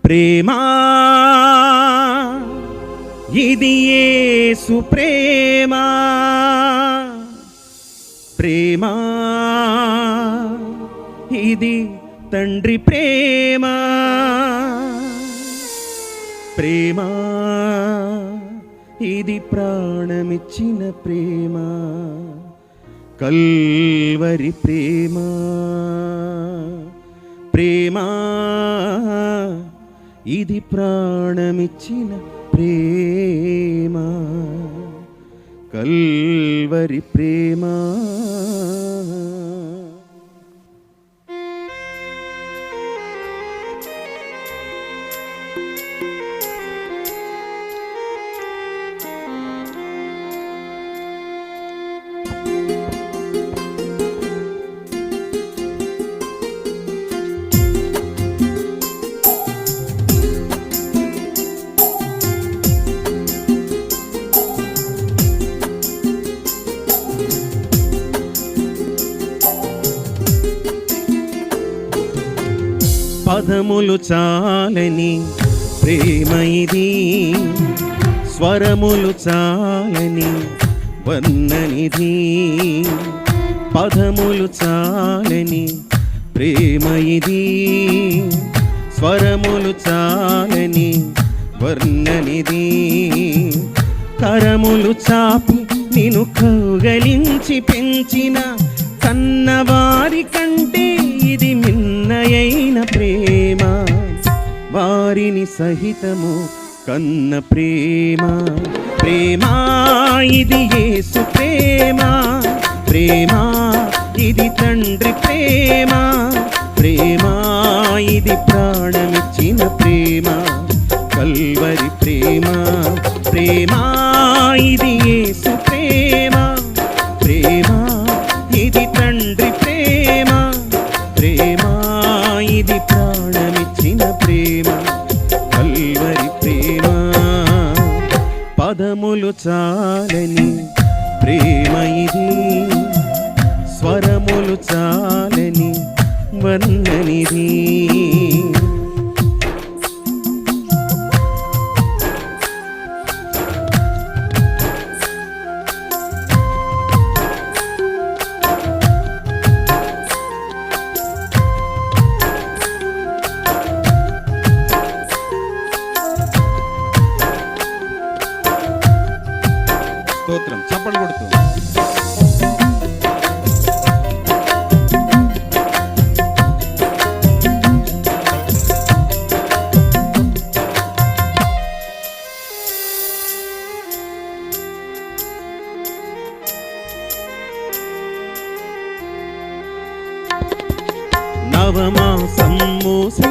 ప్రేమా ఇది యేసు ప్రేమా, ప్రేమా ఇది తండ్రి ప్రేమా, ప్రేమా ఇది ప్రాణమిచ్చిన ప్రేమా, కల్వరి ప్రేమా, ప్రేమా ఇది ప్రాణమిచ్చిన ప్రేమా, కల్వరి ప్రేమా. పదములు చాలని ప్రేమ ఇది, స్వరములు చాలని వర్ణనిది. పదములు చాలని ప్రేమ ఇది, స్వరములు చాలని వర్ణనిది. కరములు చాపి నిన్ను కౌగలించి పెంచిన కన్నవారి కంటే ఇది మిన్నయైన ప్రేమ, వారిని సహితము కన్న ప్రేమ. ప్రేమా ఇది యేసు ప్రేమ, ప్రేమా ఇది తండ్రి ప్రేమ, ప్రేమా ఇది ప్రాణమిచ్చిన ప్రేమ, కల్వరి ప్రేమ. ప్రేమా ఇది యేసు ప్రేమ, ప్రేమా ఇది తండ్రి ప్రేమ, ప్రేమా ఇది ప్రాణమిచ్చిన ప్రేమ, కల్వరి ప్రేమ. పదములు చాలని ప్రేమ ఇది, స్వరములు చాలని వర్ణనిది. స్తోత్రం, చప్పట్లు కొడుతూ. నవమాసం మోసి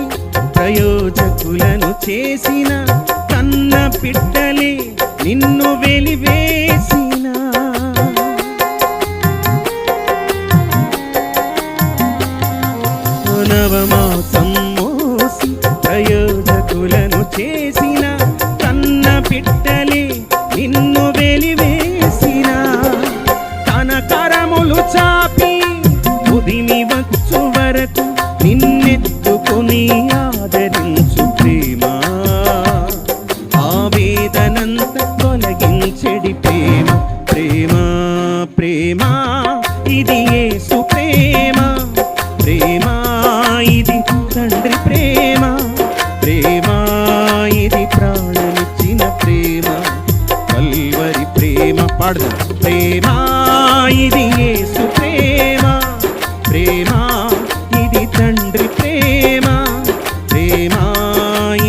ప్రయోజకులను చేసిన కన్న పిట్టలే నిన్ను వెలివేసిన, నవమాసం మోసి ప్రయోజకులను చేసిన కన్న పిట్టలే నిన్ను వెలివేసిన. తన కరములు చాపి ఉదిమి వచ్చు వరకు నిన్నెత్తుకొని ఆదరించు ప్రేమ, ఆవేదనంత తొలగించెడి ప్రేమ. ప్రేమ ప్రేమా ఇది యేసు ప్రేమ, ప్రేమా ఇది తండ్రి ప్రేమ, ప్రేమా ఇది ప్రాణమిచ్చిన ప్రేమ, కల్వరి ప్రేమ. పాడదాం. ప్రేమా ఇది యేసు ప్రేమ, ప్రేమా ఇది తండ్రి ప్రేమ, ప్రేమా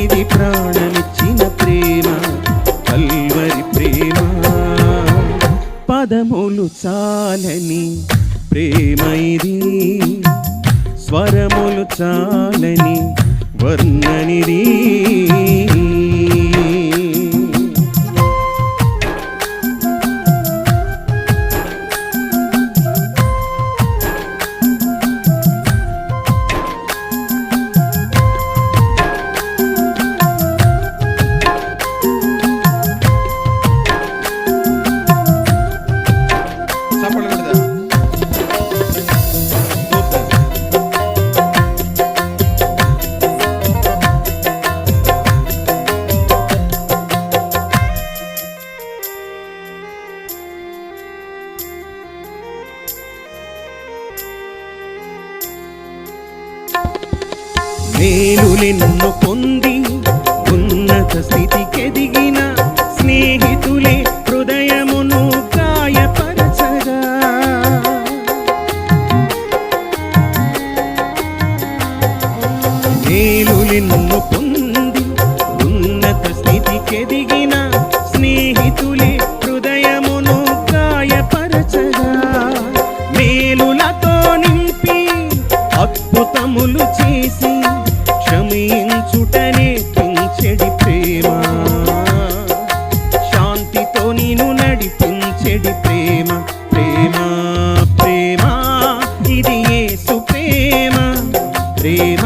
ఇది ప్రాణమిచ్చిన ప్రేమ, కల్వరి ప్రేమ. పదములు చాలని ప్రేమ ఇది, స్వరములు చాలని వర్ణనిది. మేలులెన్ను పొంది ఉన్నత స్థితికెదిగిన స్నేహితులే హృదయమును గాయపరచగా, మేలులెన్ను పొంది ఉన్నత స్థితికెదిగిన స్నేహితులే హృదయమును గాయపరచగా, మేలులతో నింపి అద్భుతములు చేసి క్షమించుటనే పెంచెడి ప్రేమ, శాంతితో నిన్ను నడిపించెడి ప్రేమ. ప్రేమ ప్రేమ ఇది యేసు ప్రేమ, ప్రేమ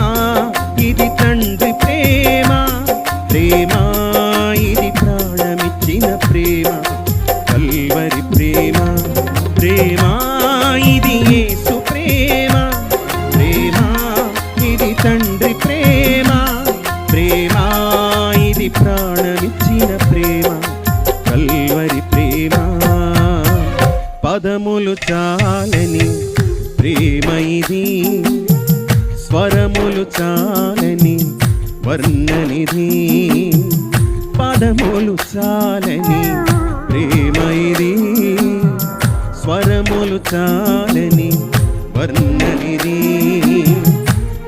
ఇది తండ్రి ప్రేమ, ప్రేమ ఇది ప్రాణమిచ్చిన ప్రేమ. కల్వరి ప్రేమ, ప్రేమ ఇది యేసు ప్రేమ, ప్రేమ ఇది తండ్రి ప్రేమ, ప్రేమ ఇది ప్రాణమిచ్చిన ప్రేమ. కల్వరి ప్రేమ పదములు చాలని ప్రేమ ఇది, స్వరములు చాలని వర్ణనిది. పదములు చాలని ప్రేమ ఇది, స్వరములు చాలని వర్ణనిది.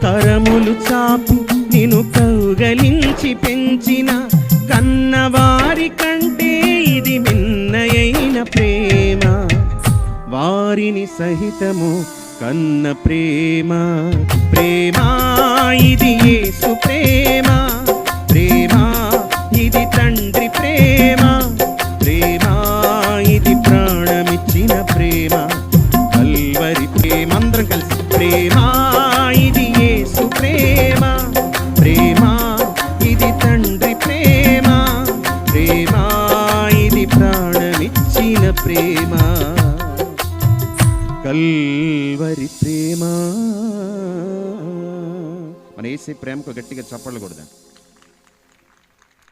కరములు చాపి నిన్ను కౌగలించి పెంచిన కన్నవారి కంటే ఇది మిన్నయైన ప్రేమ, వారిని సహితము కన్న ప్రేమ. ప్రేమ ఇది యేసు ప్రేమ, ప్రేమ ఇది తండ్రి ప్రేమ, ప్రేమ ఇది ప్రాణమిచ్చిన ప్రేమ. కల్వరి ప్రేమ అందరం కలిసి ప్రేమ ఇది యేసు ప్రేమ, ప్రేమ ఇది తండ్రి ప్రేమ, ప్రేమ ఇది ప్రాణమిచ్చిన ప్రేమ. కల్వరి ప్రేమ. మన యేసు ప్రేమకు గట్టిగా చప్పట్లు కొడదాం.